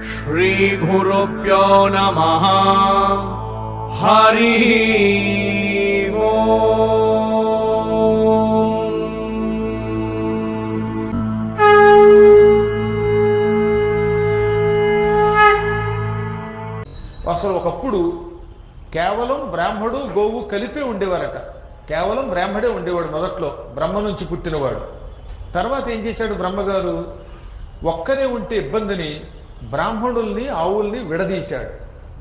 श्रीगुरुभ्यो नमः। हरि అసలు ఒకప్పుడు కేవలం బ్రాహ్మడు గోవు కలిపే ఉండేవారట. కేవలం బ్రాహ్మడే ఉండేవాడు మొదట్లో, బ్రహ్మ నుంచి పుట్టినవాడు. తర్వాత ఏం చేశాడు బ్రహ్మగారు, ఒక్కరే ఉంటే ఇబ్బందిని బ్రాహ్మణుల్ని ఆవుల్ని విడదీశాడు.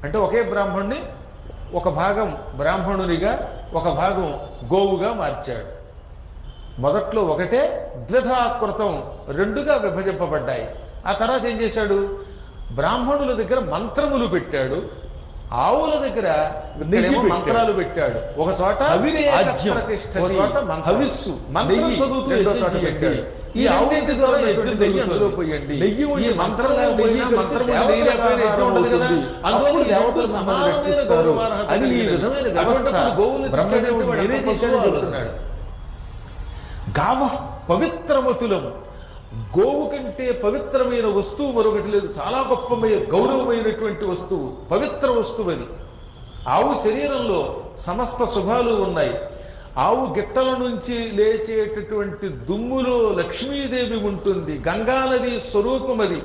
అంటే ఒకే బ్రాహ్మణుని ఒక భాగం బ్రాహ్మణునిగా ఒక భాగం గోవుగా మార్చాడు. మొదట్లో ఒకటే ద్విధాకృతం రెండుగా విభజింపబడ్డాయి. ఆ తర్వాత ఏం చేశాడు, బ్రాహ్మణుల దగ్గర మంత్రములు పెట్టాడు, ఆవుల దగ్గర మంత్రాలు పెట్టాడు. ఒక చోట హవిస్సు మంత్రం చదువుతూ రెండో చోట పెట్టాడు. ఈ ఆవుంటి ద్వారా యజ్ఞం నెయ్యి అందులో పోయండి, నెయ్యి ఉండి మంత్రాలు దేవతలు సమానస్తారు అని ఈ విధమైన వ్యవస్థ బ్రహ్మదేవుడు నేనే చేశాడని చెబుతున్నాడు. గావ పవిత్రమతులము, గోవు కంటే పవిత్రమైన వస్తువు మరొకటి లేదు. చాలా గొప్పమైన గౌరవమైనటువంటి వస్తువు, పవిత్ర వస్తువు అది. ఆవు శరీరంలో సమస్త శుభాలు ఉన్నాయి. ఆవు గిట్టల నుంచి లేచేటటువంటి దుమ్ములో లక్ష్మీదేవి ఉంటుంది. గంగానది స్వరూపం అది.